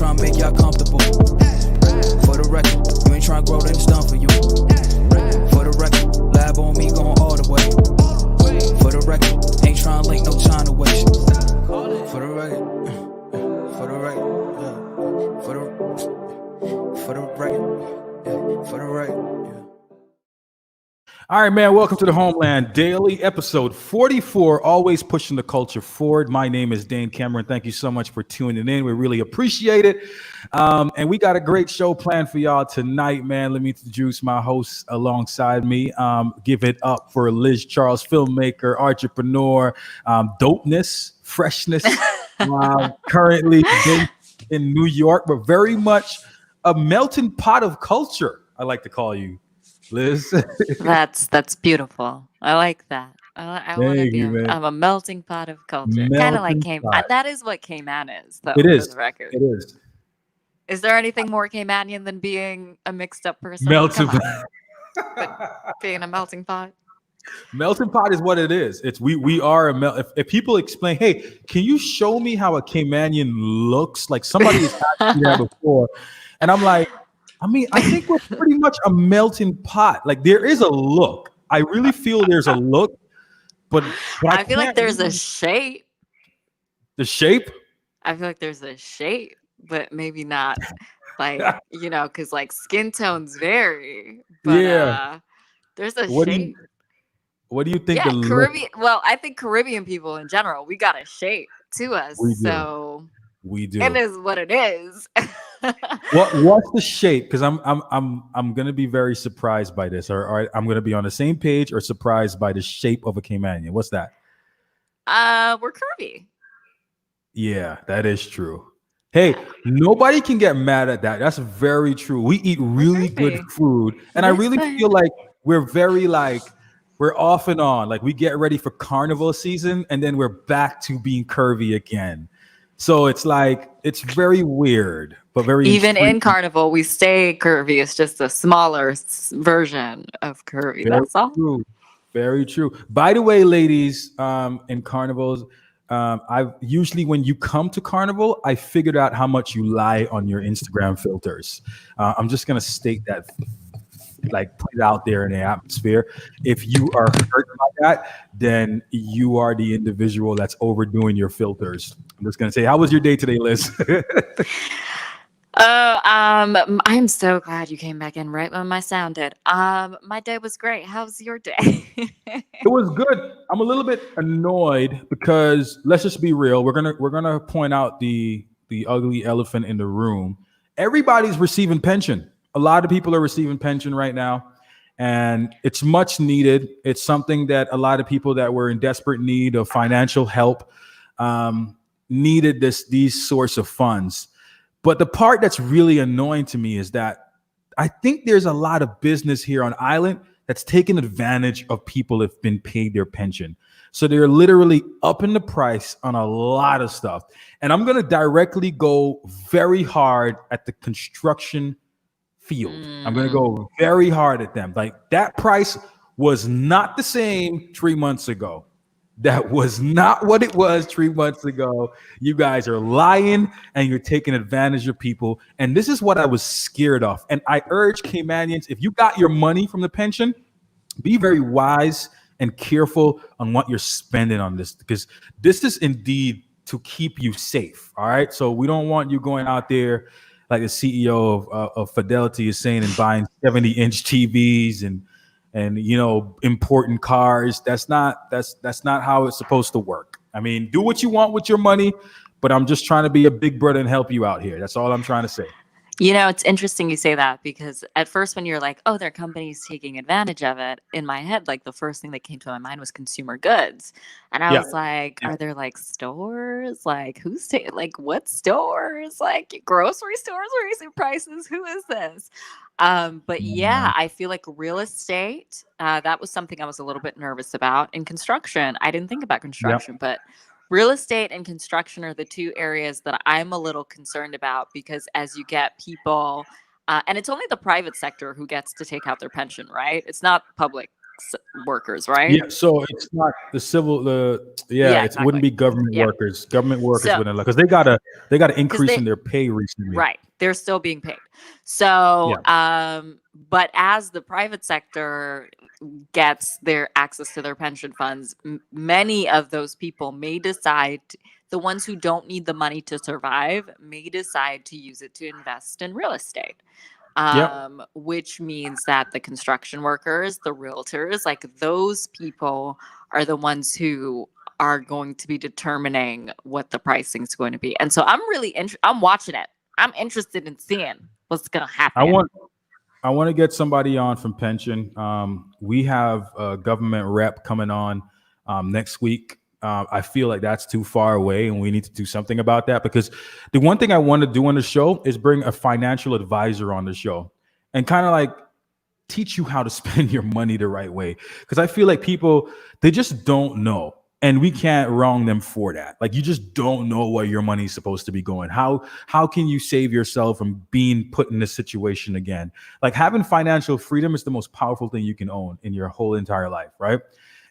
trying to make y'all comfortable. For the record, you ain't trying to grow, then it's done for you. For the record, lab on me going all the way. For the record, ain't trying to link, no time to waste. For the record, for the record, for the record, for the record. All right, man, welcome to the Homeland Daily, episode 44, always pushing the culture forward. My name is Dane Cameron. Thank you so much for tuning in. We really appreciate it. And we got a great show planned for y'all tonight, man. Let me introduce my hosts alongside me. Give it up for Liz Charles, filmmaker, entrepreneur, dopeness, freshness, currently based in New York, but very much a melting pot of culture, I like to call you. Liz. That's beautiful. I like that. I want to be I'm a melting pot of culture. Kind of like that is what Cayman is, though. It is. For the record. It is. Is there anything more Caymanian than being a mixed up person? Melting pot. Being a melting pot. Melting pot is what it is. It's we are a if people explain, hey, can you show me how a Caymanian looks? Like somebody has asked me that before, and I'm like, I think we're pretty much a melting pot. Like there is a look. I really feel there's a look, but I feel like there's a shape. The shape? I feel like there's a shape, but maybe not like, because like skin tones vary. But there's a shape. What do you think? Yeah, Caribbean. Well, I think Caribbean people in general, we got a shape to us. We do. It is what it is. What's the shape? Because I'm gonna be very surprised by this, or I'm gonna be on the same page or surprised by the shape of a Caymanian. What's that? We're curvy. Yeah, that is true. Hey, nobody can get mad at that. That's very true. We eat really good food, and I really feel like we're very we're off and on. Like we get ready for carnival season, and then we're back to being curvy again. So it's very weird, but very even in carnival, we stay curvy. It's just a smaller version of curvy. That's all. True. Very true. By the way, ladies, in carnivals, I've usually when you come to carnival, I figured out how much you lie on your Instagram filters. I'm just gonna state that. Put it out there in the atmosphere. If you are hurt by that, then you are the individual that's overdoing your filters. I'm just gonna say, how was your day today, Liz? I'm so glad you came back in right when my sound did. My day was great. How's your day? It was good. I'm a little bit annoyed because let's just be real. We're gonna point out the ugly elephant in the room. Everybody's receiving pension. A lot of people are receiving pension right now, and it's much needed. It's something that a lot of people that were in desperate need of financial help needed these sorts of funds. But the part that's really annoying to me is that I think there's a lot of business here on island that's taking advantage of people that have been paid their pension. So they're literally upping the price on a lot of stuff. And I'm going to directly go very hard at the construction field. I'm going to go very hard at them. Like that price was not the same 3 months ago. That was not what it was 3 months ago. You guys are lying and you're taking advantage of people. And this is what I was scared of. And I urge Caymanians, if you got your money from the pension, be very wise and careful on what you're spending on this, because this is indeed to keep you safe. All right. So we don't want you going out there like the CEO of Fidelity is saying, and buying 70-inch TVs and important cars. That's not how it's supposed to work. I mean, do what you want with your money, but I'm just trying to be a big brother and help you out here. That's all I'm trying to say. It's interesting you say that, because at first when you're like, oh, their company's taking advantage of it, in my head, like the first thing that came to my mind was consumer goods. And I was like, are there like stores? Like what stores? Like grocery stores raising prices? Who is this? But yeah, I feel like real estate, that was something I was a little bit nervous about. In construction, I didn't think about construction, but real estate and construction are the two areas that I'm a little concerned about, because as you get people, and it's only the private sector who gets to take out their pension, right? It's not public workers, right? Yeah, so it's not the civil. It exactly. wouldn't be government workers. Government workers wouldn't, because they got a increase in their pay recently. Right, they're still being paid. So, but as the private sector gets their access to their pension funds, many of those people may decide. The ones who don't need the money to survive may decide to use it to invest in real estate. Which means that the construction workers, the realtors, like those people are the ones who are going to be determining what the pricing is going to be. And so I'm really I'm watching it. I'm interested in seeing what's going to happen. I want to get somebody on from pension. We have a government rep coming on next week. I feel like that's too far away, and we need to do something about that, because the one thing I want to do on the show is bring a financial advisor on the show and kind of like teach you how to spend your money the right way. Because I feel like people, they just don't know, and we can't wrong them for that. Like, you just don't know where your money is supposed to be going. How can you save yourself from being put in this situation again? Like, having financial freedom is the most powerful thing you can own in your whole entire life, right?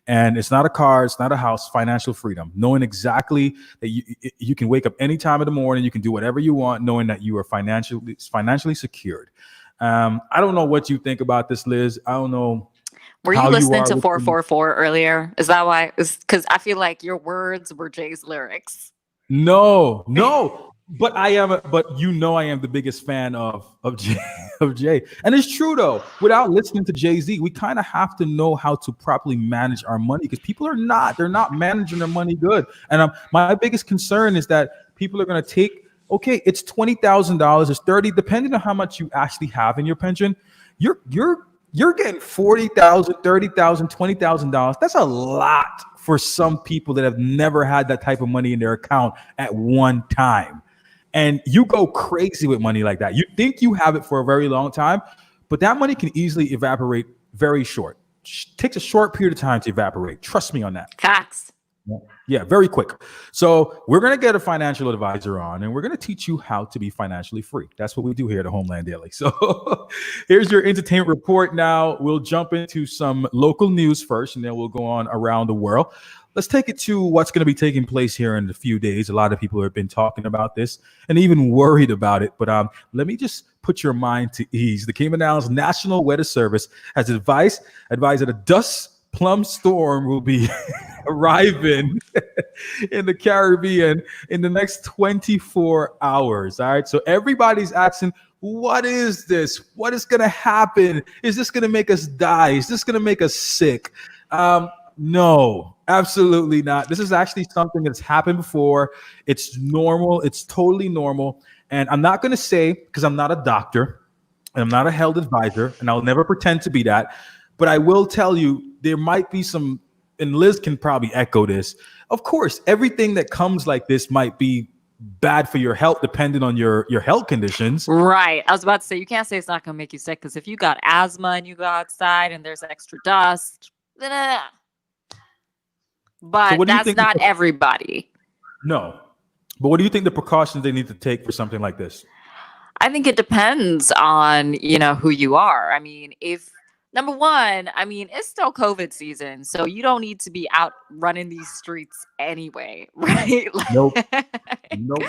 And it's not a car, it's not a house. Financial freedom, knowing exactly that you can wake up any time of the morning, you can do whatever you want, knowing that you are financially secured. I don't know what you think about this, Liz. I don't know. Were you listening to 444 earlier? Is that why? Because I feel like your words were Jay's lyrics. No. But I am the biggest fan of Jay. And it's true though. Without listening to Jay-Z, we kind of have to know how to properly manage our money, because people they're not managing their money good. And my biggest concern is that people are going to take, okay, it's $20,000, it's 30, depending on how much you actually have in your pension. You're getting $40,000, $30,000, $20,000. That's a lot for some people that have never had that type of money in their account at one time. And you go crazy with money like that. You think you have it for a very long time, but that money can easily evaporate very short. It takes a short period of time to evaporate. Trust me on that. Facts. Yeah, very quick. So we're going to get a financial advisor on, and we're going to teach you how to be financially free. That's what we do here at Homeland Daily. So here's your entertainment report now. We'll jump into some local news first, and then we'll go on around the world. Let's take it to what's going to be taking place here in a few days. A lot of people have been talking about this and even worried about it. But let me just put your mind to ease. The Cayman Islands National Weather Service has advised that a dust plum storm will be arriving in the Caribbean in the next 24 hours. All right. So everybody's asking, what is this? What is going to happen? Is this going to make us die? Is this going to make us sick? No, absolutely not. This is actually something that's happened before. It's normal. It's totally normal. And I'm not going to say, because I'm not a doctor and I'm not a health advisor, and I'll never pretend to be that, but I will tell you there might be some, and Liz can probably echo this. Of course, everything that comes like this might be bad for your health, depending on your health conditions. Right. I was about to say, you can't say it's not going to make you sick, because if you got asthma and you go outside and there's extra dust, but so that's not everybody. No. But what do you think the precautions they need to take for something like this? I think it depends on, who you are. I mean, number one, it's still COVID season, so you don't need to be out running these streets anyway, right? Nope. Absolutely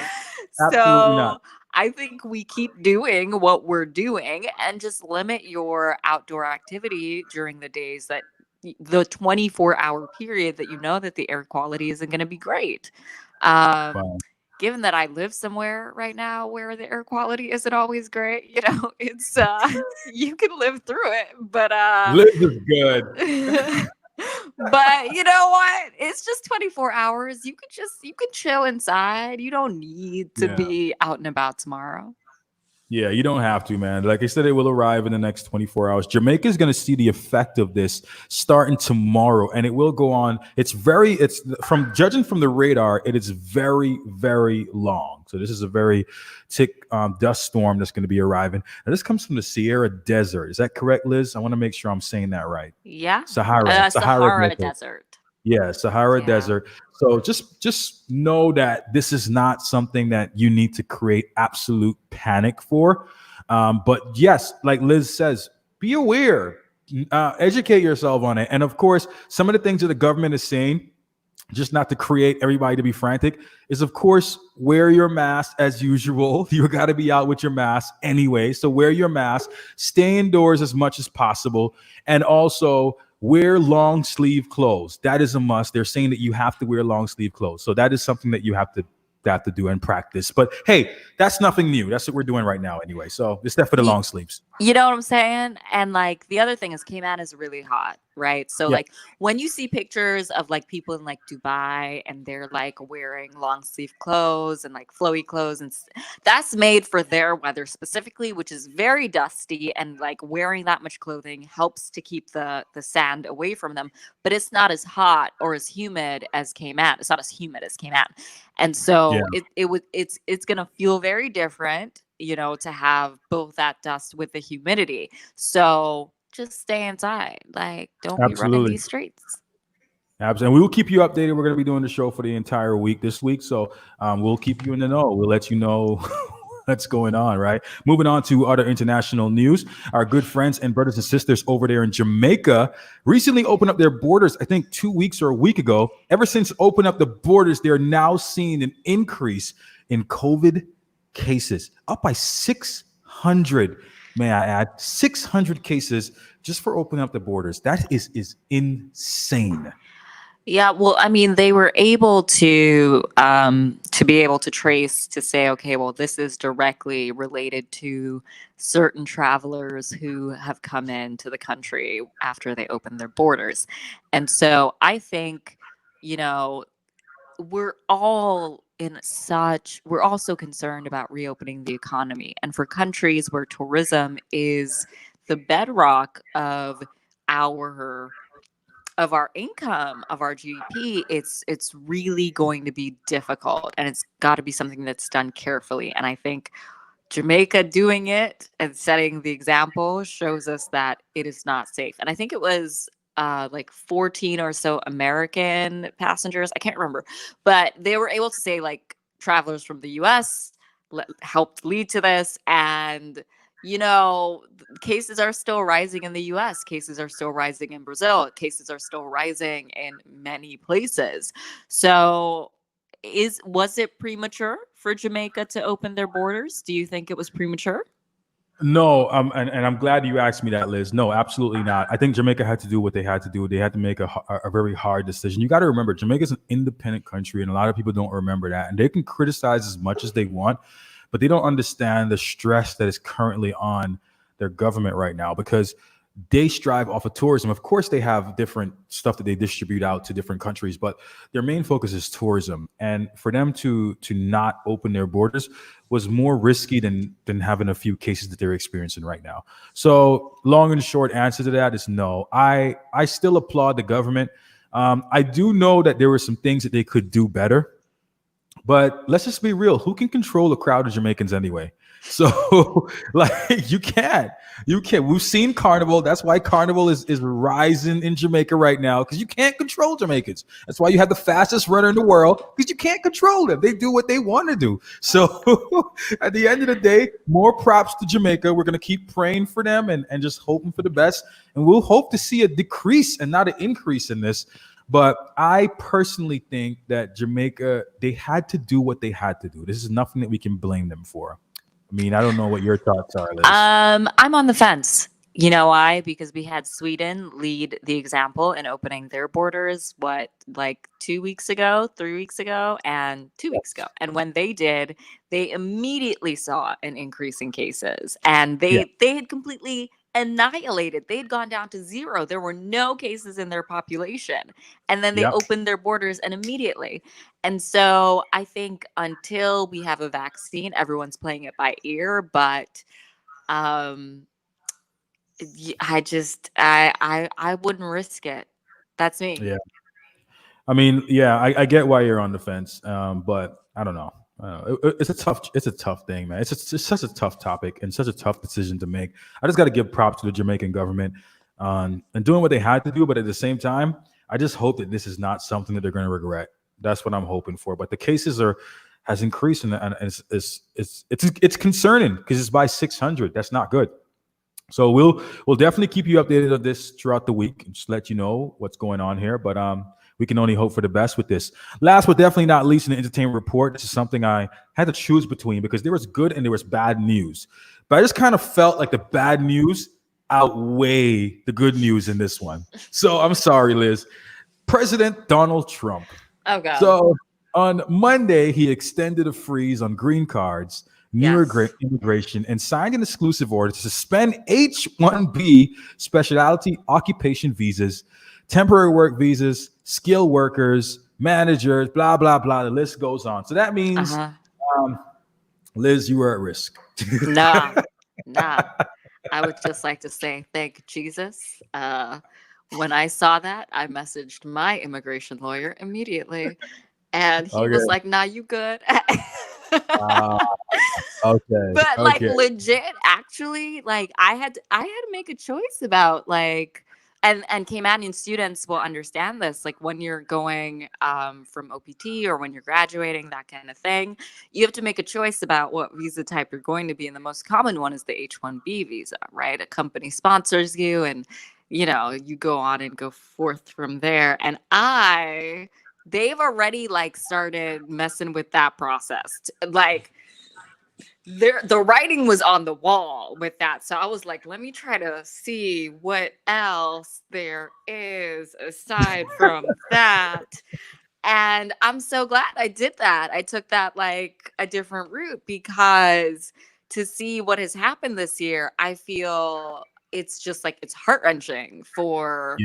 not. I think we keep doing what we're doing and just limit your outdoor activity during the days that the 24-hour period that that the air quality isn't going to be great. Wow. Given that I live somewhere right now where the air quality isn't always great, it's you can live through it, but live is good. But you know what? It's just 24 hours. You can chill inside. You don't need to be out and about tomorrow. Yeah, you don't have to, man. Like I said, it will arrive in the next 24 hours. Jamaica is going to see the effect of this starting tomorrow, and it will go on. It's from judging from the radar, it is very, very long. So this is a very thick dust storm that's going to be arriving. And this comes from the Sahara Desert. Is that correct, Liz? I want to make sure I'm saying that right. Yeah. Sahara Desert. Yeah, Sahara Desert. So just know that this is not something that you need to create absolute panic for. But yes, like Liz says, be aware. Educate yourself on it. And of course, some of the things that the government is saying, just not to create everybody to be frantic, is of course wear your mask as usual. You got to be out with your mask anyway, so wear your mask, stay indoors as much as possible, and also wear long sleeve clothes. That is a must. They're saying that you have to wear long sleeve clothes, so that is something that you have to do and practice. But hey, that's nothing new. That's what we're doing right now anyway. So it's that for the long sleeves. You know what I'm saying? And like the other thing is Cayman is really hot, right? So like when you see pictures of like people in like Dubai and they're like wearing long sleeve clothes and like flowy clothes, and that's made for their weather specifically, which is very dusty, and like wearing that much clothing helps to keep the sand away from them, but it's not as hot or as humid as Cayman. It's not as humid as Cayman. And so it's going to feel very different, you know, to have both that dust with the humidity. So just stay inside. Like, don't be running these streets. Absolutely. And we will keep you updated. We're going to be doing the show for the entire week this week. So we'll keep you in the know. We'll let you know what's going on, right? Moving on to other international news. Our good friends and brothers and sisters over there in Jamaica recently opened up their borders, I think 2 weeks or a week ago. Ever since opening up the borders, they're now seeing an increase in COVID cases, up by 600, may I add, 600 cases just for opening up the borders. That is insane. Yeah, well, I mean, they were able to be able to trace, to say, okay, well, this is directly related to certain travelers who have come into the country after they opened their borders. And so I think, you know, we're all so concerned about reopening the economy. And for countries where tourism is the bedrock of our income, of our GDP, it's really going to be difficult, and it's got to be something that's done carefully. And I think Jamaica doing it and setting the example shows us that it is not safe. And I think it was like 14 or so American passengers, I can't remember, but they were able to say like travelers from the US helped lead to this. And you know, cases are still rising in the US, cases are still rising in Brazil, cases are still rising in many places. So was it premature for Jamaica to open their borders? Do you think it was premature? No, and I'm glad you asked me that, Liz. No, absolutely not. I think Jamaica had to do what they had to do. They had to make a very hard decision. You got to remember, Jamaica's an independent country, and a lot of people don't remember that. And they can criticize as much as they want, but they don't understand the stress that is currently on their government right now, because they strive off of tourism. Of course, they have different stuff that they distribute out to different countries, but their main focus is tourism. And for them to not open their borders was more risky than having a few cases that they're experiencing right now. So long and short answer to that is no. I still applaud the government. I do know that there were some things that they could do better, but let's just be real. Who can control a crowd of Jamaicans anyway? So like you can't. We've seen Carnival. That's why Carnival is rising in Jamaica right now, because you can't control Jamaicans. That's why you have the fastest runner in the world, because you can't control them. They do what they want to do. So at the end of the day, more props to Jamaica. We're going to keep praying for them and just hoping for the best. And we'll hope to see a decrease and not an increase in this. But I personally think that Jamaica, they had to do what they had to do. This is nothing that we can blame them for. I mean, I don't know what your thoughts are, Liz. I'm on the fence. You know why? Because we had Sweden lead the example in opening their borders, like 2 weeks ago, 3 weeks ago, and 2 weeks ago. And when they did, they immediately saw an increase in cases. And they had completely annihilated. They had gone down to zero. There were no cases in their population. And then they opened their borders, and immediately. And so I think until we have a vaccine, everyone's playing it by ear. But I wouldn't risk it. That's me. Yeah. I mean, yeah, I get why you're on the fence. But I don't know. It's a tough thing, man. It's such a tough topic and such a tough decision to make. I just got to give props to the Jamaican government and doing what they had to do. But at the same time, I just hope that this is not something that they're going to regret. That's what I'm hoping for. But the cases has increased, and it's concerning because it's by 600. That's not good. So we'll definitely keep you updated on this throughout the week and just let you know what's going on here. But we can only hope for the best with this. Last but definitely not least, in the entertainment report, this is something I had to choose between because there was good and there was bad news. But I just kind of felt like the bad news outweigh the good news in this one. So I'm sorry, Liz. President Donald Trump. Oh God. So on Monday, he extended a freeze on green cards, new immigration, and signed an exclusive order to suspend H-1B specialty occupation visas, temporary work visas, skilled workers, managers, blah, blah, blah. The list goes on. So that means, Liz, you were at risk. Nah. I would just like to say thank Jesus. When I saw that, I messaged my immigration lawyer immediately. And he was like, nah, you good. Okay. But like legit, actually, like I had to make a choice about like, and Caymanian students will understand this. Like when you're going from OPT or when you're graduating, that kind of thing, you have to make a choice about what visa type you're going to be. And the most common one is the H-1B visa, right? A company sponsors you and, you know, you go on and go forth from there. And they've already like started messing with that process. Like the writing was on the wall with that. So I was like, let me try to see what else there is aside from that. And I'm so glad I did that. I took that like a different route because to see what has happened this year, I feel it's just like it's heart-wrenching for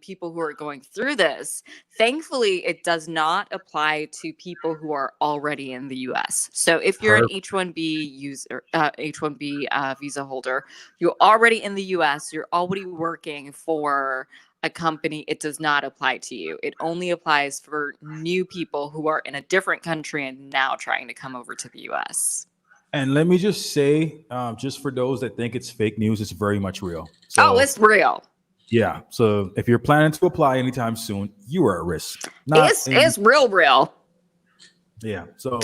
people who are going through this. Thankfully, it does not apply to people who are already in the U.S. So if you're an H-1B user, H-1B visa holder, you're already in the U.S., you're already working for a company, it does not apply to you. It only applies for new people who are in a different country and now trying to come over to the U.S. And let me just say, just for those that think it's fake news, it's very much real. So, it's real. Yeah. So if you're planning to apply anytime soon, you are at risk. It's real. Yeah. So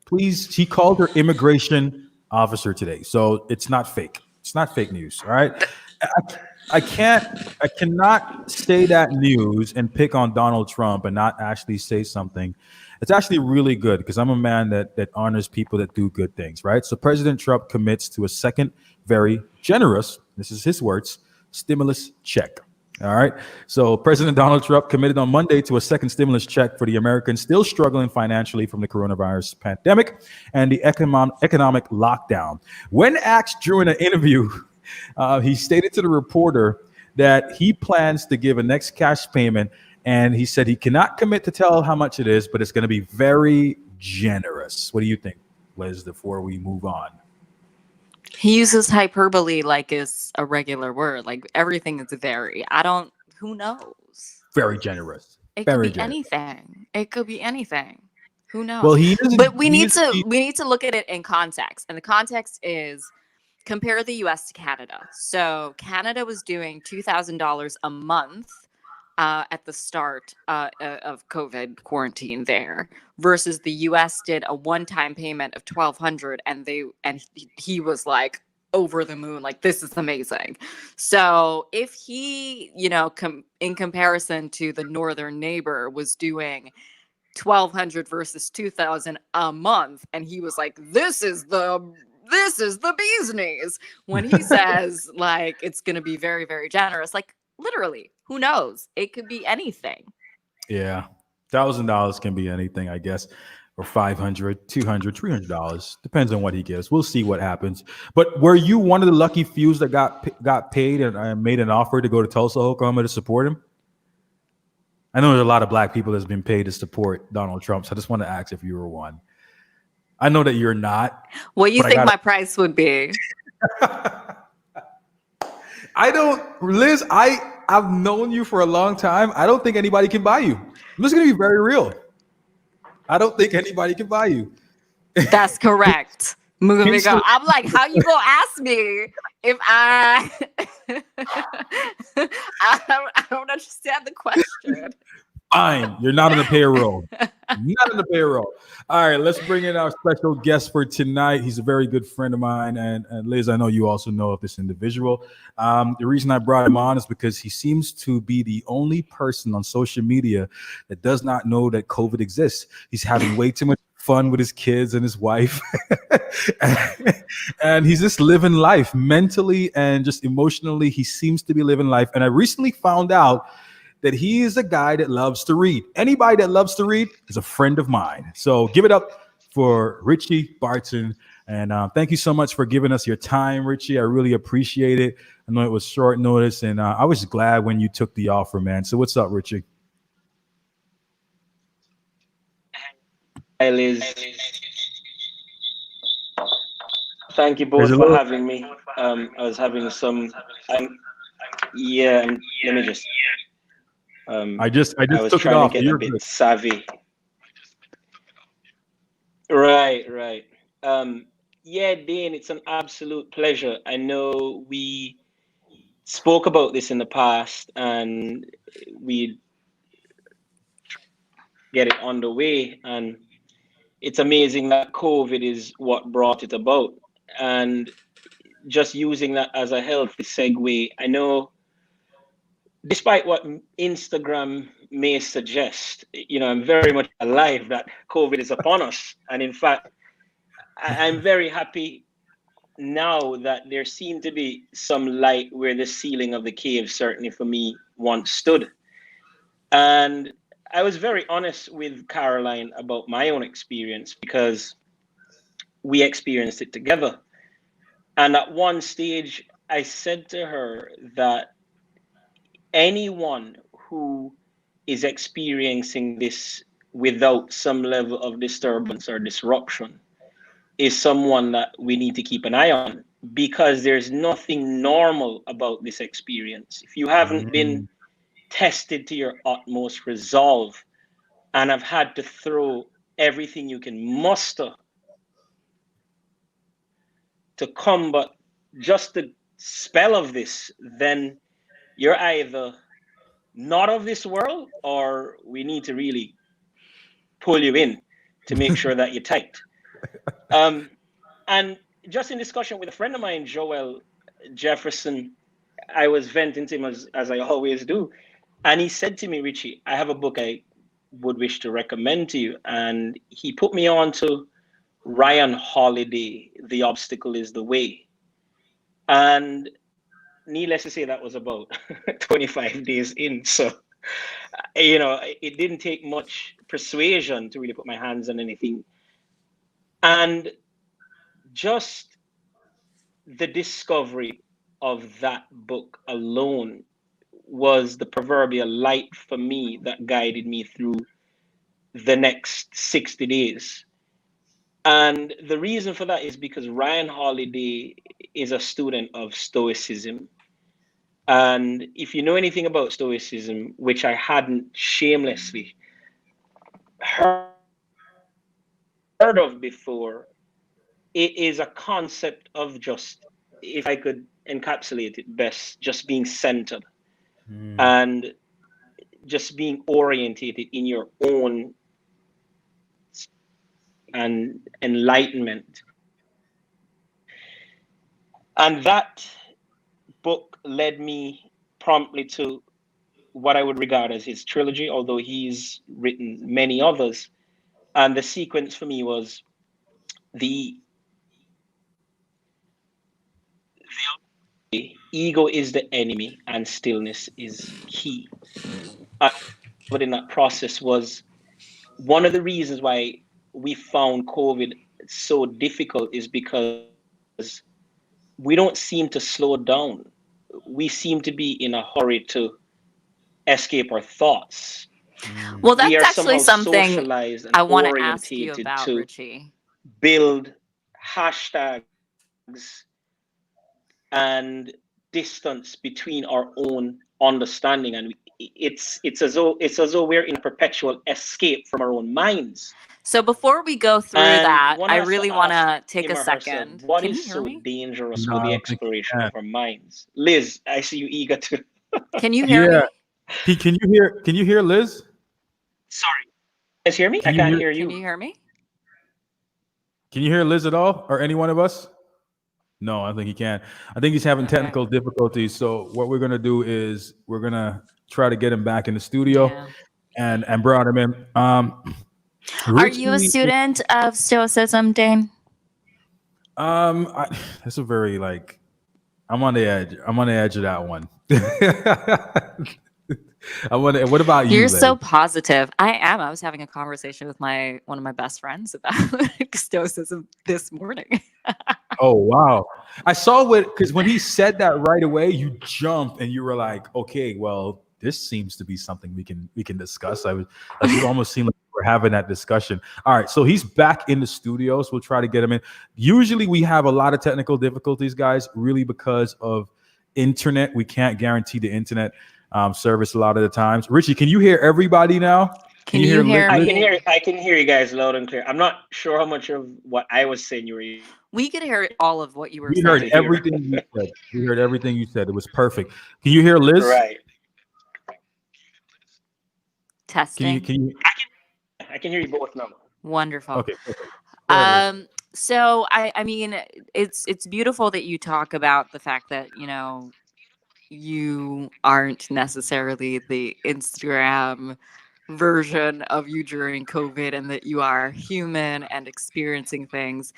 please, she called her immigration officer today. So it's not fake. It's not fake news. All right. I cannot say that news and pick on Donald Trump and not actually say something. It's actually really good because I'm a man that honors people that do good things, right? So President Trump commits to a second very generous, this is his words, stimulus check. All right. So President Donald Trump committed on Monday to a second stimulus check for the Americans still struggling financially from the coronavirus pandemic and the economic lockdown. When asked during an interview, he stated to the reporter that he plans to give a next cash payment, and he said he cannot commit to tell how much it is, but it's going to be very generous. What do you think, Liz, before we move on? He uses hyperbole like it's a regular word. Like everything is very. Who knows? Very generous. It could be anything. It could be anything. Who knows? Well, but we need to look at it in context. And the context is compare the US to Canada. So Canada was doing $2,000 a month at the start of COVID quarantine there, versus the US did a one-time payment of $1,200, and he was like over the moon, like this is amazing. So if he, in comparison to the northern neighbor, was doing $1,200 versus $2,000 a month, and he was like, this is the bee's knees when he says like it's going to be very, very generous. Like literally, who knows? It could be anything. Yeah. $1,000 can be anything, I guess, or $500, $200, $300. Depends on what he gives. We'll see what happens. But were you one of the lucky few that got paid and made an offer to go to Tulsa, Oklahoma to support him? I know there's a lot of black people that's been paid to support Donald Trump, so I just want to ask if you were one. I know that you're not. What you think my price would be? Liz, I've known you for a long time. I don't think anybody can buy you. I'm just going to be very real. I don't think anybody can buy you. That's correct. Moving on. I'm like, how you going to ask me if I don't understand the question. Fine. You're not on the payroll. Not on the payroll. All right, let's bring in our special guest for tonight. He's a very good friend of mine. And Liz, I know you also know of this individual. The reason I brought him on is because he seems to be the only person on social media that does not know that COVID exists. He's having way too much fun with his kids and his wife. And he's just living life mentally and just emotionally. He seems to be living life. And I recently found out that he is a guy that loves to read. Anybody that loves to read is a friend of mine. So give it up for Richie Barton. And thank you so much for giving us your time, Richie. I really appreciate it. I know it was short notice, and I was glad when you took the offer, man. So what's up, Richie? Hi, Liz. Thank you both for having me. I was having some, yeah, let me just. I just I was took it trying off. to get You're a bit good. savvy. Right. Yeah, Dane, it's an absolute pleasure. I know we spoke about this in the past and we get it underway. And it's amazing that COVID is what brought it about. And just using that as a healthy segue, I know despite what Instagram may suggest, I'm very much alive that COVID is upon us. And in fact, I'm very happy now that there seemed to be some light where the ceiling of the cave, certainly for me, once stood. And I was very honest with Caroline about my own experience because we experienced it together. And at one stage, I said to her that anyone who is experiencing this without some level of disturbance or disruption is someone that we need to keep an eye on, because there's nothing normal about this experience. If you haven't been tested to your utmost resolve and have had to throw everything you can muster to combat just the spell of this, then you're either not of this world or we need to really pull you in to make sure that you're tight. And just in discussion with a friend of mine, Joel Jefferson, I was venting to him as I always do. And he said to me, Richie, I have a book I would wish to recommend to you. And he put me on to Ryan Holiday, The Obstacle is the Way. And needless to say, that was about 25 days in. So, it didn't take much persuasion to really put my hands on anything. And just the discovery of that book alone was the proverbial light for me that guided me through the next 60 days. And the reason for that is because Ryan Holiday is a student of Stoicism. And if you know anything about Stoicism, which I hadn't shamelessly heard of before, it is a concept of just, if I could encapsulate it best, just being centered and just being orientated in your own and enlightenment. And that book led me promptly to what I would regard as his trilogy, although he's written many others. And the sequence for me was the ego is the enemy and stillness is key. But in that process was one of the reasons why we found COVID so difficult is because we don't seem to slow down. We seem to be in a hurry to escape our thoughts. Well, that's actually something I want to ask you about, to Richie. Build hashtags and distance between our own understanding, and it's as though we're in perpetual escape from our own minds. So before we go through that, I really want to take a second. What is so dangerous with the exploration of our minds? Liz, I see you eager to. Can you hear me? Can you hear Liz? Sorry. Guys hear me? I Can you can't hear? hear Can you you. hear me? Can you hear Liz at all, or any one of us? No, I think he can. I think he's having Okay. technical difficulties. So what we're gonna do is we're gonna try to get him back in the studio Yeah. and brought him in. Are you a Richie, student of Stoicism, Dane? that's a very like I'm on the edge. I'm on the edge of that one. I want. What about you, You're Liz? so positive. I am. I was having a conversation with one of my best friends about Stoicism this morning. Oh wow! I saw what because when he said that right away, you jumped and you were like, "Okay, well, this seems to be something we can discuss." I was like, it almost seemed like we're having that discussion. All right, so he's back in the studio, so we'll try to get him in. Usually, we have a lot of technical difficulties, guys, really because of internet. We can't guarantee the internet service a lot of the times. Richie, can you hear everybody now? Can you hear I me? can hear. I can hear you guys loud and clear. I'm not sure how much of what I was saying you were We could hear all of what you were We able heard to saying. hear. everything you said. We heard everything you said. It was perfect. Can you hear Liz? Right. Testing. Can you? I can hear you both now. Wonderful. Okay. Perfect. Go ahead, Liz. So I mean, it's beautiful that you talk about the fact that, you know, you aren't necessarily the Instagram version of you during COVID and that you are human and experiencing things.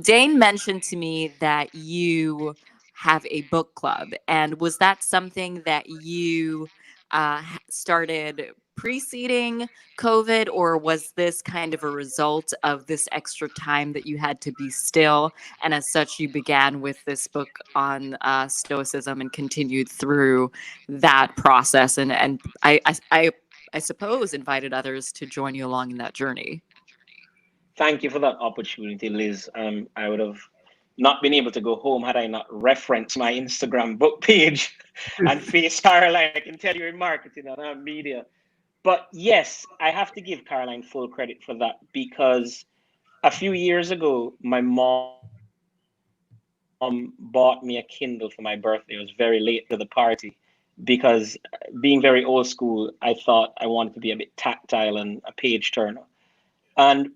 Dane mentioned to me that you have a book club. And was that something that you started preceding COVID, or was this kind of a result of this extra time that you had to be still? And as such, you began with this book on Stoicism and continued through that process. And I suppose invited others to join you along in that journey. Thank you for that opportunity, Liz. I would have not been able to go home had I not referenced my Instagram book page and face Caroline. I can tell you in marketing and media. But yes, I have to give Caroline full credit for that because a few years ago, my mom bought me a Kindle for my birthday. It was very late to the party because being very old school, I thought I wanted to be a bit tactile and a page turner. And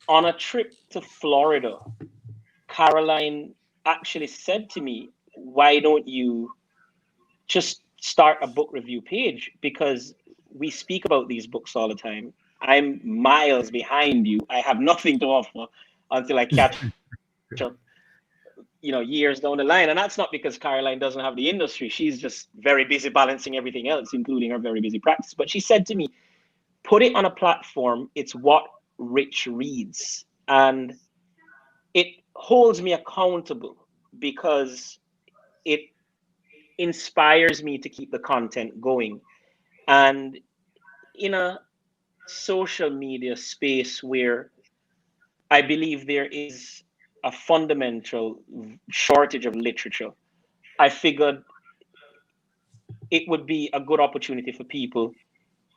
on a trip to Florida, Caroline actually said to me, why don't you just start a book review page? Because we speak about these books all the time. I'm miles behind you. I have nothing to offer until I catch up, years down the line. And that's not because Caroline doesn't have the industry. She's just very busy balancing everything else, including her very busy practice. But she said to me, put it on a platform. It's what Rich reads. And it holds me accountable because it inspires me to keep the content going. And in a social media space where I believe there is a fundamental shortage of literature, I figured it would be a good opportunity for people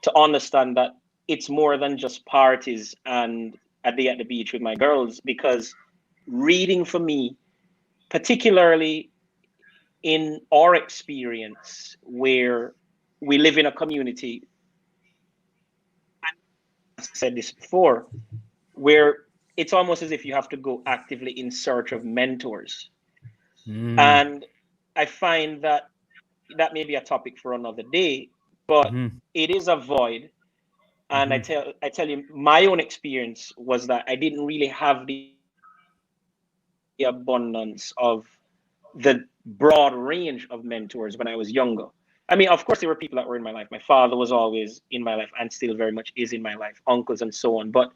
to understand that it's more than just parties and a day at the beach with my girls, because reading for me, particularly in our experience where we live in a community, I've said this before, where it's almost as if you have to go actively in search of mentors. And I find that may be a topic for another day, but it is a void. And I tell you, my own experience was that I didn't really have the abundance of the broad range of mentors when I was younger. I mean, of course, there were people that were in my life. My father was always in my life and still very much is in my life, uncles and so on. But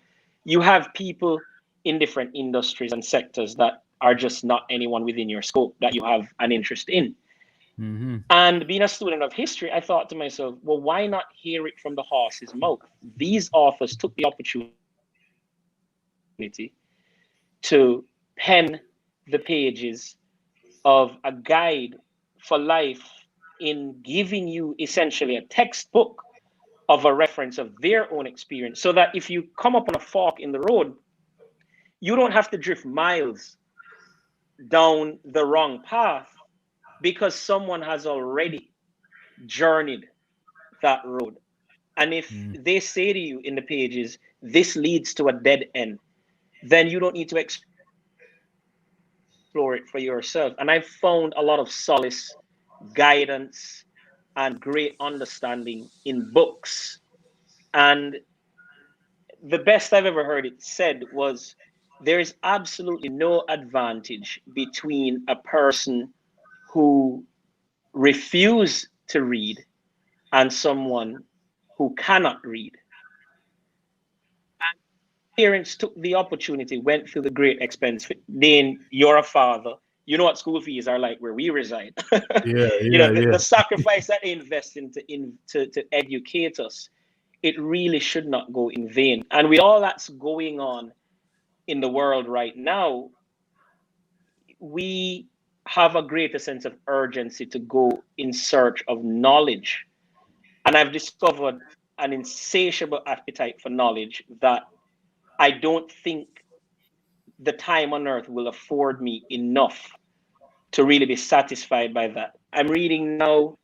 you have people in different industries and sectors that are just not anyone within your scope that you have an interest in. And being a student of history, I thought to myself, well, why not hear it from the horse's mouth? These authors took the opportunity to pen the pages of a guide for life in giving you essentially a textbook of a reference of their own experience, so that if you come up on a fork in the road, you don't have to drift miles down the wrong path because someone has already journeyed that road. And if they say to you in the pages, this leads to a dead end, then you don't need to explore it for yourself. And I've found a lot of solace, guidance, and great understanding in books. And the best I've ever heard it said was, there is absolutely no advantage between a person who refuse to read and someone who cannot read. And parents took the opportunity, went through the great expense. Then you're a father. You know what school fees are like where we reside. The sacrifice that they invest to educate us, it really should not go in vain. And with all that's going on in the world right now, we have a greater sense of urgency to go in search of knowledge. And I've discovered an insatiable appetite for knowledge that I don't think the time on earth will afford me enough to really be satisfied by that. I'm reading now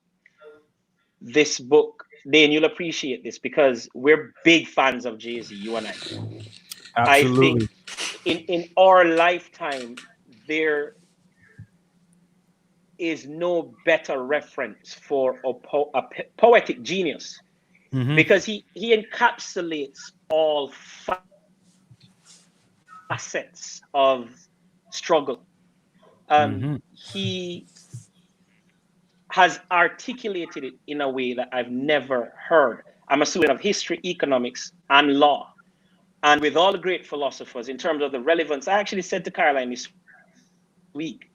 this book. Dane, you'll appreciate this because we're big fans of Jay-Z, you and I. Absolutely. I think in our lifetime, there is no better reference for a poetic genius, because he encapsulates all facets of struggle. He has articulated it in a way that I've never heard. I'm a student of history, economics, and law. And with all the great philosophers, in terms of the relevance, I actually said to Caroline this week,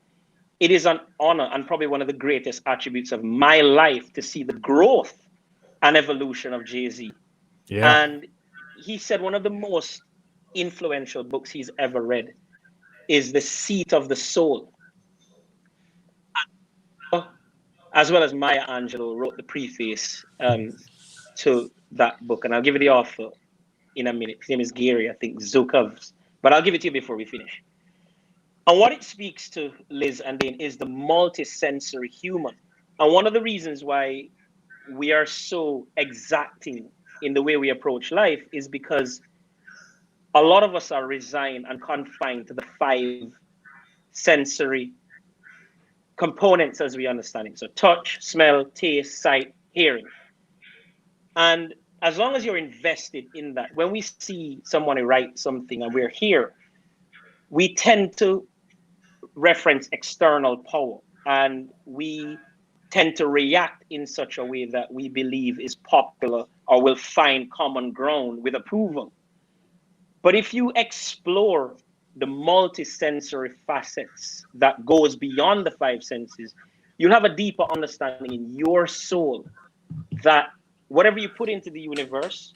it is an honor and probably one of the greatest attributes of my life to see the growth and evolution of Jay-Z. Yeah. And he said one of the most influential books he's ever read is The Seat of the Soul. As well as Maya Angelou wrote the preface to that book. And I'll give you the author in a minute. His name is Gary, I think, Zukovs. But I'll give it to you before we finish. And what it speaks to, Liz and Dane, is the multi-sensory human. And one of the reasons why we are so exacting in the way we approach life is because a lot of us are resigned and confined to the 5 sensory components as we understand it. So touch, smell, taste, sight, hearing. And as long as you're invested in that, when we see someone write something and we're here, we tend to reference external power, and we tend to react in such a way that we believe is popular or will find common ground with approval. But if you explore the multi-sensory facets that goes beyond the 5 senses, you'll have a deeper understanding in your soul that whatever you put into the universe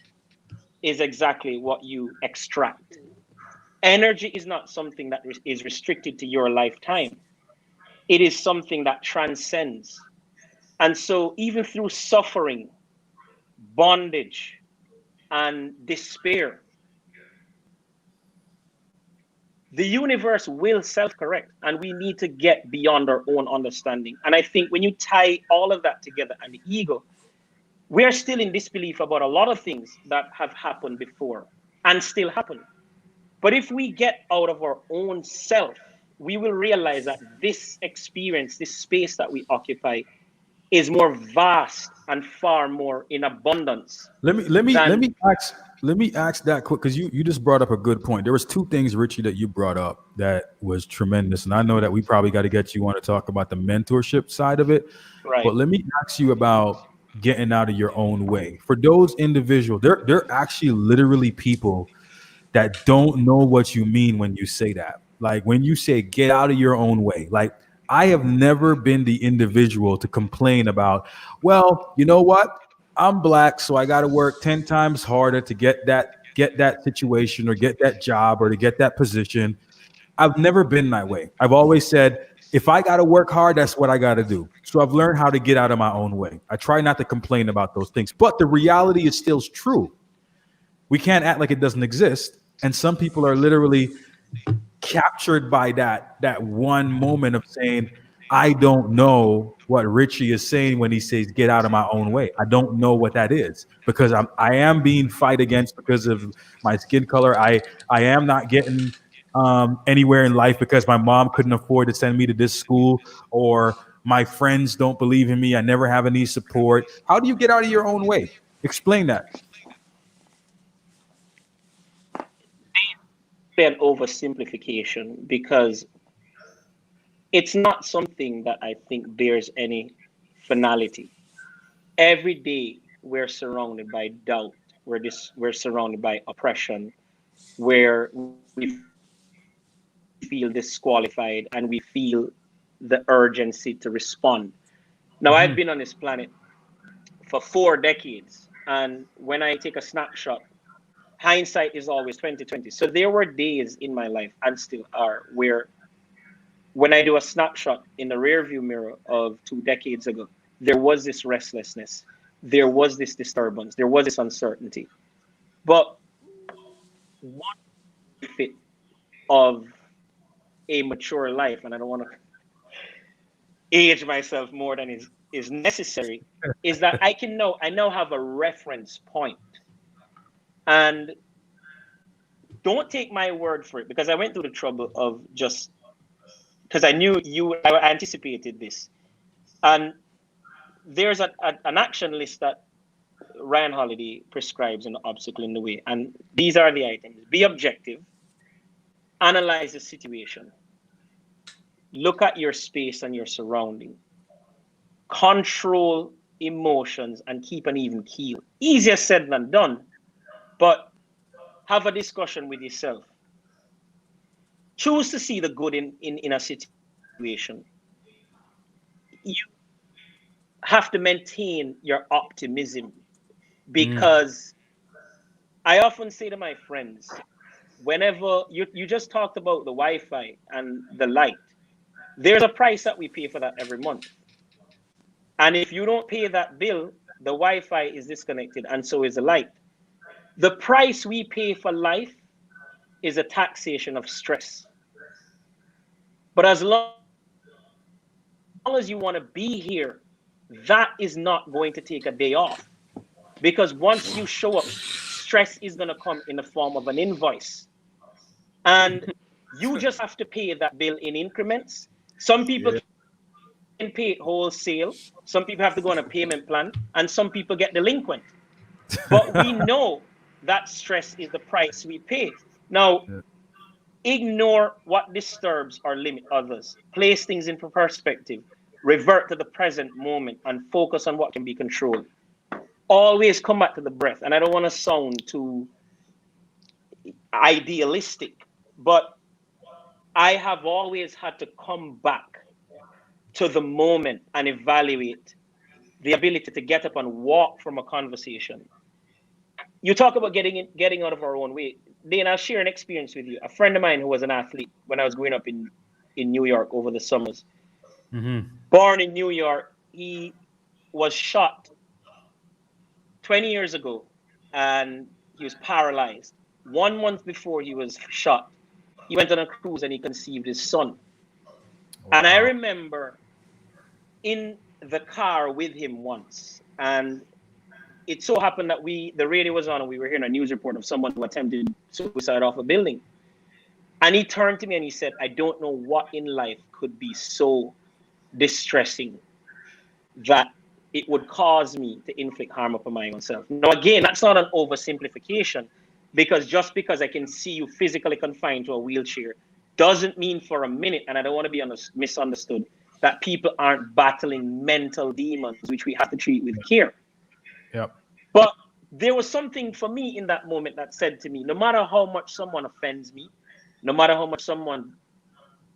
is exactly what you extract. Energy is not something that is restricted to your lifetime. It is something that transcends. And so even through suffering, bondage, and despair, the universe will self-correct, and we need to get beyond our own understanding. And I think when you tie all of that together and the ego, we are still in disbelief about a lot of things that have happened before and still happen. But if we get out of our own self, we will realize that this experience, this space that we occupy, is more vast and far more in abundance. Let me ask that quick, because you just brought up a good point. There was 2 things, Richie, that you brought up that was tremendous, and I know that we probably got to get you on to talk about the mentorship side of it. Right. But let me ask you about getting out of your own way. For those individuals, they're actually literally people that don't know what you mean when you say that. Like when you say get out of your own way, like I have never been the individual to complain about, well, you know what? I'm black, so I got to work 10 times harder to get that situation or get that job or to get that position. I've never been that way. I've always said, if I got to work hard, that's what I got to do. So I've learned how to get out of my own way. I try not to complain about those things, but the reality is still true. We can't act like it doesn't exist. And some people are literally captured by that one moment of saying, I don't know what Richie is saying when he says get out of my own way. I don't know what that is because I am being fight against because of my skin color. I am not getting anywhere in life because my mom couldn't afford to send me to this school, or my friends don't believe in me. I never have any support. How do you get out of your own way? Explain that. An oversimplification, because it's not something that I think bears any finality. Every day we're surrounded by doubt. We're surrounded by oppression, where we feel disqualified and we feel the urgency to respond. Now, I've been on this planet for 4 decades, and when I take a snapshot, hindsight is always 2020. So there were days in my life, and still are, where when I do a snapshot in the rearview mirror of 2 decades ago, there was this restlessness, there was this disturbance, there was this uncertainty. But one benefit of a mature life, and I don't want to age myself more than is necessary, is that I now have a reference point. And don't take my word for it, because I went through the trouble of just, because I knew I anticipated this. And there's an action list that Ryan Holiday prescribes an obstacle in the way. And these are the items: be objective, analyze the situation, look at your space and your surrounding, control emotions, and keep an even keel. Easier said than done, but have a discussion with yourself. Choose to see the good in a situation. You have to maintain your optimism, because I often say to my friends, whenever you just talked about the Wi-Fi and the light, there's a price that we pay for that every month. And if you don't pay that bill, the Wi-Fi is disconnected, and so is the light. The price we pay for life is a taxation of stress. But as long as you want to be here, that is not going to take a day off. Because once you show up, stress is going to come in the form of an invoice. And you just have to pay that bill in increments. Some people can pay it wholesale. Some people have to go on a payment plan. And some people get delinquent. But we know that stress is the price we pay. Now, ignore what disturbs or limit others. Place things in perspective. Revert to the present moment and focus on what can be controlled. Always come back to the breath. And I don't want to sound too idealistic, but I have always had to come back to the moment and evaluate the ability to get up and walk from a conversation. You talk about getting out of our own way. Dane, I'll share an experience with you. A friend of mine who was an athlete when I was growing up in New York over the summers. Born in New York, he was shot 20 years ago, and he was paralyzed. 1 month before he was shot, he went on a cruise and he conceived his son. Wow. And I remember in the car with him once, and it so happened that the radio was on and we were hearing a news report of someone who attempted suicide off a building. And he turned to me and he said, I don't know what in life could be so distressing that it would cause me to inflict harm upon my own self. Now, again, that's not an oversimplification, because just because I can see you physically confined to a wheelchair doesn't mean for a minute, and I don't want to be misunderstood, that people aren't battling mental demons, which we have to treat with care. Yep. But there was something for me in that moment that said to me, no matter how much someone offends me, no matter how much someone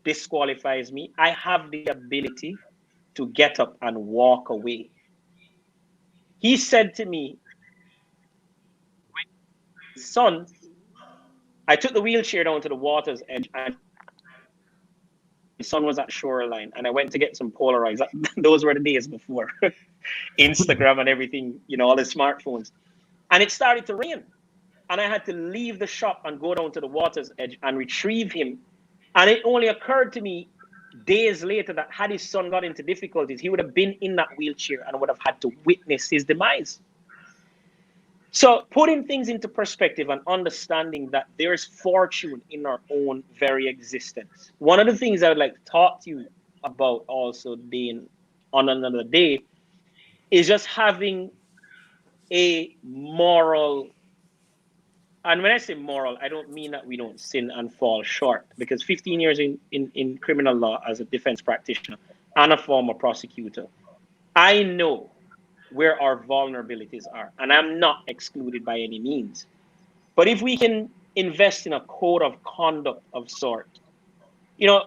disqualifies me, I have the ability to get up and walk away. He said to me, son, I took the wheelchair down to the water's edge, and the sun was at shoreline, and I went to get some Polaroids. Those were the days before Instagram and everything, all the smartphones. And it started to rain. And I had to leave the shop and go down to the water's edge and retrieve him. And it only occurred to me days later that had his son got into difficulties, he would have been in that wheelchair and would have had to witness his demise. So putting things into perspective and understanding that there's fortune in our own very existence. One of the things I would like to talk to you about also, Dean, on another day, is just having a moral, and when I say moral, I don't mean that we don't sin and fall short, because 15 years in criminal law as a defense practitioner and a former prosecutor, I know where our vulnerabilities are, and I'm not excluded by any means. But if we can invest in a code of conduct of sort, you know,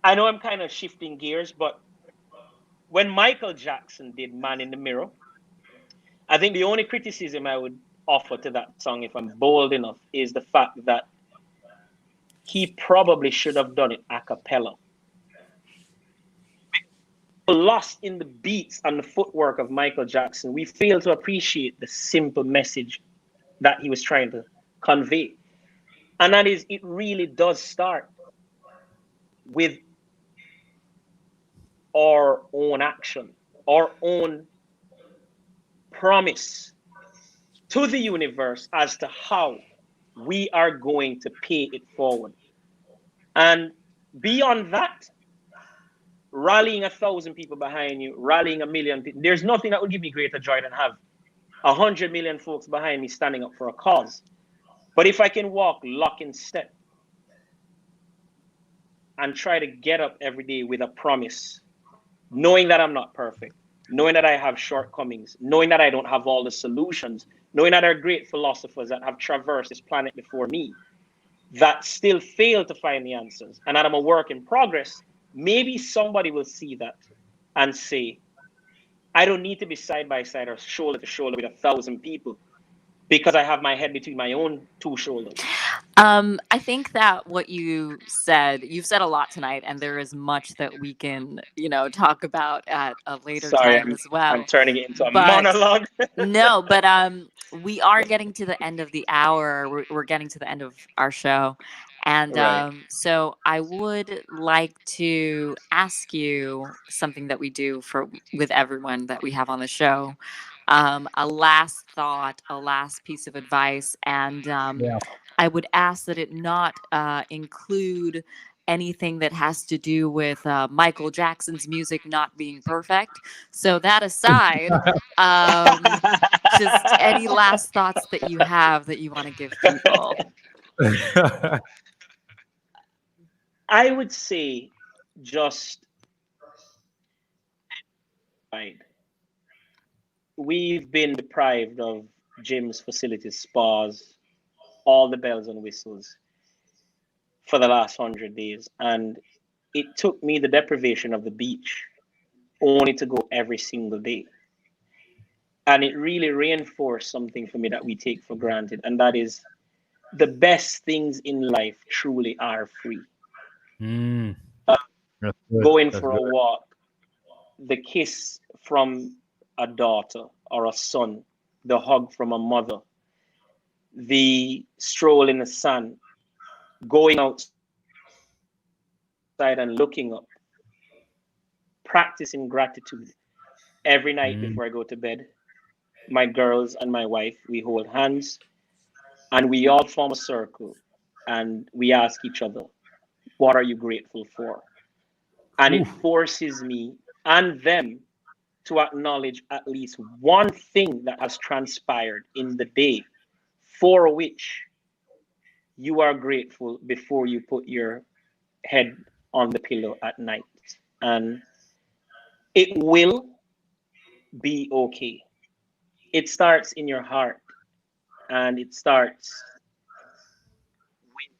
I know I'm kind of shifting gears, but when Michael Jackson did Man in the Mirror, I think the only criticism I would offer to that song, if I'm bold enough, is the fact that he probably should have done it a cappella. Lost in the beats and the footwork of Michael Jackson, we fail to appreciate the simple message that he was trying to convey. And that is, it really does start with our own action, our own promise to the universe as to how we are going to pay it forward. And beyond that, rallying 1,000 people behind you, rallying 1 million people, there's nothing that would give me greater joy than have 100 million folks behind me standing up for a cause. But if I can walk lock in step and try to get up every day with a promise, knowing that I'm not perfect, knowing that I have shortcomings, knowing that I don't have all the solutions, knowing that there are great philosophers that have traversed this planet before me that still fail to find the answers, and that I'm a work in progress, maybe somebody will see that and say, I don't need to be side by side or shoulder to shoulder with 1,000 people because I have my head between my own two shoulders. I think that what you've said a lot tonight, and there is much that we can, talk about at a later time as well. I'm turning it into a monologue. No, but we are getting to the end of the hour. We're getting to the end of our show. And Right. So I would like to ask you something that we do with everyone that we have on the show. A last thought, a last piece of advice. And I would ask that it not include anything that has to do with Michael Jackson's music not being perfect. So that aside, just any last thoughts that you have that you want to give people. I would say just we've been deprived of gyms, facilities, spas, all the bells and whistles for the last 100 days. And it took me the deprivation of the beach only to go every single day. And it really reinforced something for me that we take for granted. And that is, the best things in life truly are free. Going for a walk, the kiss from a daughter or a son, the hug from a mother, the stroll in the sun, going outside and looking up, practicing gratitude every night before I go to bed. My girls and my wife, we hold hands and we all form a circle and we ask each other, what are you grateful for? And it forces me and them to acknowledge at least one thing that has transpired in the day for which you are grateful before you put your head on the pillow at night. And it will be okay. It starts in your heart and it starts with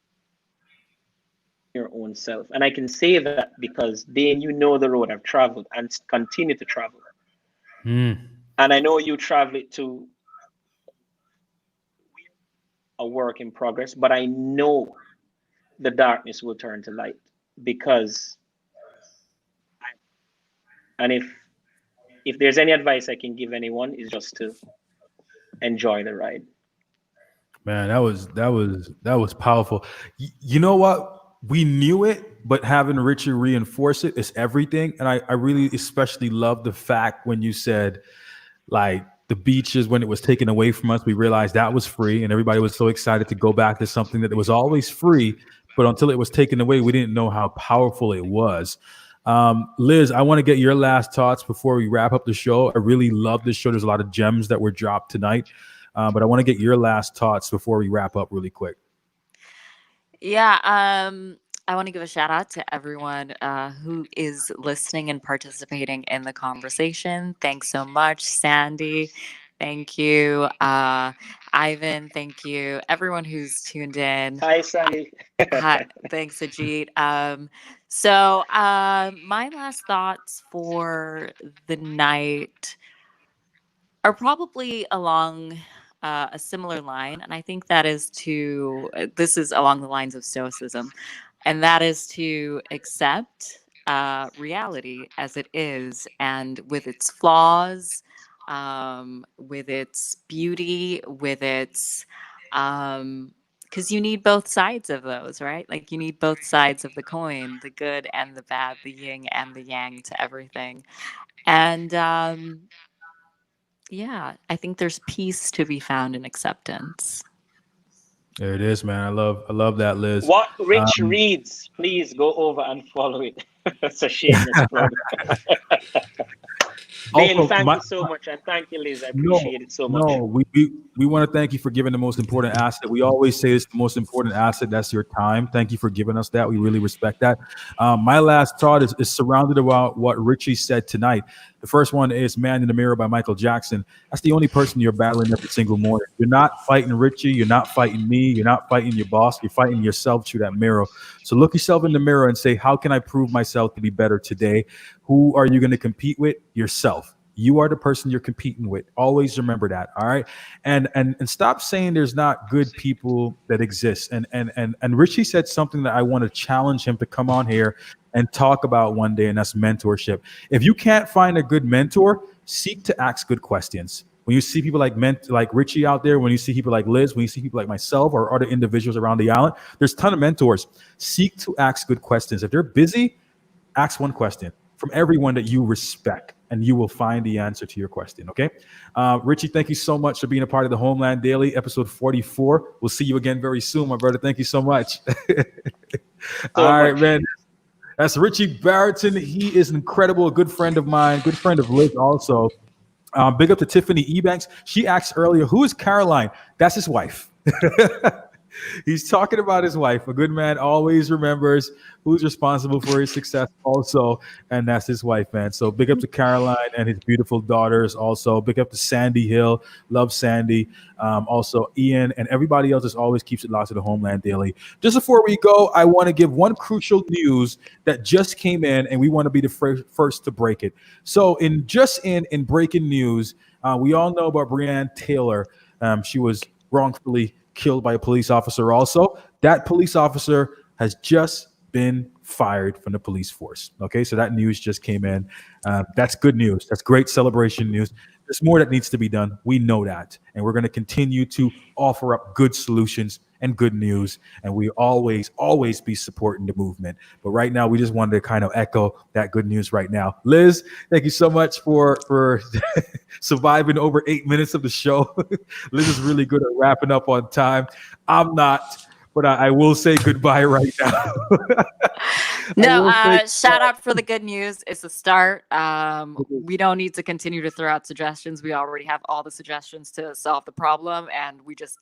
your own self. And I can say that because Dane, you know the road I've traveled and continue to travel. And I know you travel it to a work in progress, but I know the darkness will turn to light because, and if there's any advice I can give anyone, is just to enjoy the ride. Man, that was powerful. You know what? we knew it, but having Richard reinforce it is everything. And I really especially love the fact when you said, like, the beaches, when it was taken away from us, we realized that was free, and everybody was so excited to go back to something that was always free, but until it was taken away, we didn't know how powerful it was. Liz, I want to get your last thoughts before we wrap up the show. I really love this show. There's a lot of gems that were dropped tonight, but I want to get your last thoughts before we wrap up really quick. Yeah, I want to give a shout out to everyone who is listening and participating in the conversation. Thanks so much, Sandy. Thank you, Ivan. Thank you, everyone who's tuned in. Hi, Sandy. Hi, thanks, Ajit. So my last thoughts for the night are probably along a similar line, and I think this is along the lines of Stoicism, and that is to accept reality as it is, and with its flaws, with its beauty, with its because you need both sides of those, right? Like, you need both sides of the coin, the good and the bad, the yin and the yang to everything. And yeah, I think there's peace to be found in acceptance. There it is, man. I love that, Liz. What Rich reads, please go over and follow it. It's a shameless plug. Dale, thank you so much, and thank you, Liz. I appreciate it so much. No, we want to thank you for giving the most important asset. We always say it's the most important asset. That's your time. Thank you for giving us that. We really respect that. My last thought is surrounded about what Richie said tonight. The first one is "Man in the Mirror" by Michael Jackson. That's the only person you're battling every single morning. You're not fighting Richie. You're not fighting me. You're not fighting your boss. You're fighting yourself through that mirror. So look yourself in the mirror and say, how can I prove myself to be better today? Who are you going to compete with? Yourself. You are the person you're competing with. Always remember that. All right. And stop saying there's not good people that exist. And Richie said something that I want to challenge him to come on here and talk about one day, and that's mentorship. If you can't find a good mentor, seek to ask good questions. When you see people like Richie out there, when you see people like Liz, when you see people like myself or other individuals around the island, there's a ton of mentors. Seek to ask good questions. If they're busy, ask one question from everyone that you respect, and you will find the answer to your question, okay? Richie, thank you so much for being a part of the Homeland Daily, episode 44. We'll see you again very soon, my brother. Thank you so much. All right, man. That's Richie Barton. He is incredible, a good friend of mine, good friend of Liz also. Big up to Tiffany Ebanks. She asked earlier, who is Caroline? That's his wife. He's talking about his wife. A good man always remembers who's responsible for his success also, and that's his wife, man. So big up to Caroline and his beautiful daughters also. Big up to Sandy Hill. Love Sandy. Also Ian and everybody else that always keeps it locked to the Homeland Daily. Just before we go, I want to give one crucial news that just came in, and we want to be the first to break it. So in breaking news, we all know about Breonna Taylor. She was wrongfully killed by a police officer also. That police officer has just been fired from the police force. Okay, so that news just came in. That's good news. That's great celebration news. There's more that needs to be done. We know that. And we're going to continue to offer up good solutions and good news. And we always be supporting the movement. But right now, we just wanted to kind of echo that good news right now. Liz, thank you so much for surviving over 8 minutes of the show. Liz is really good at wrapping up on time. I'm not, but I will say goodbye right now. No, shout out for the good news. It's a start. We don't need to continue to throw out suggestions. We already have all the suggestions to solve the problem, and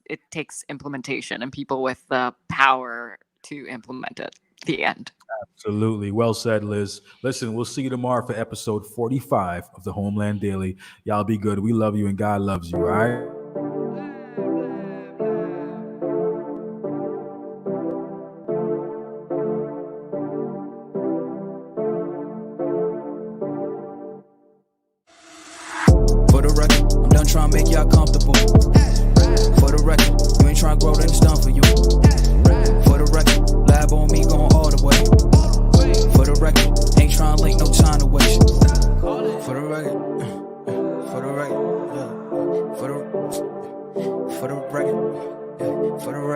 it takes implementation and people with the power to implement it. The end. Absolutely. Well said, Liz. Listen, we'll see you tomorrow for episode 45 of the Homeland Daily. Y'all be good. We love you and God loves you. All right. Trying to make y'all comfortable. For the record, you ain't trying to grow, then it's done for you. For the record, lab on me going all the way.